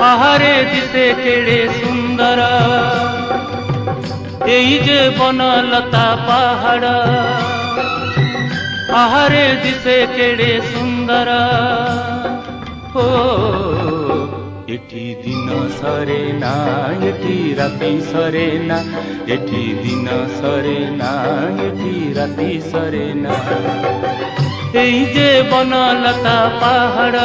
आहारे दिसे केड़े सुंदर एई जे बनलता पहाड़ आहारे दिसे केड़े सुंदर हो एठी दिन सरे ना एठी राति सरे ना एठी दिन सरे ना एठी राति सरे ना एई जे बनलता पहाड़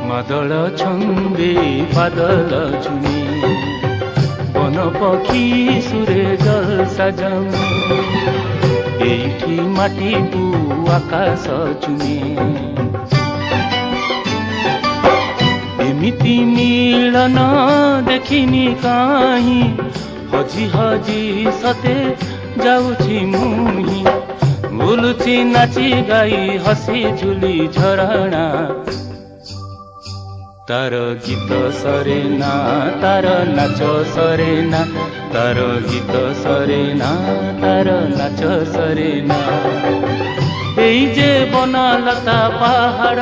बादल छंदे बादल झुमे बन पक्षी सुरे जल सजाऊ एठी माटी को आकाश चुमे एमिति मिलन देखिनी काहीं हजी हजी सते जाऊची मुही बुलुची नाची गाई हसी झुली झरणा तार गीत सरे ना तार नाच सरे ना तार गीत सरे ना तार नाच सरे ना एई जे बनलता पहाड़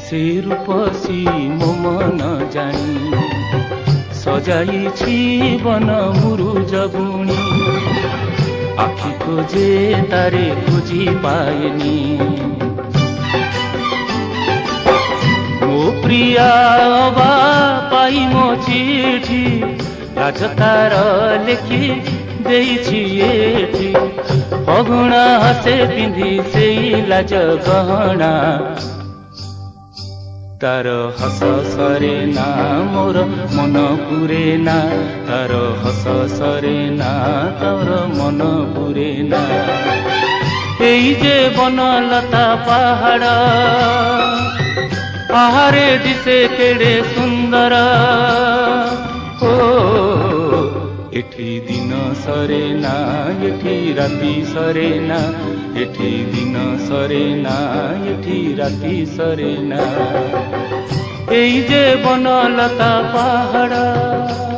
से रूपसी मो मन जानी सजाई बन मुरुज बुणी आखि खोजे तारे खोजी पाएनी मो प्रिया बा पाई मो चिठी लाज तार लेखी देइछि एठी अगुणा हसे पिंधी से लाज गहना तार हस सरे ना मोर मन पुरे ना तार हस सरे ना तार मन पुरे ना एई जे बनलता पहाड़ आहारे दिसे केड़े सुंदर हो एठी दिन सरे ना एठी राति सरे ना एठी दिन सरे ना एठी राति सरे ना एई जे बनलता पहाड़।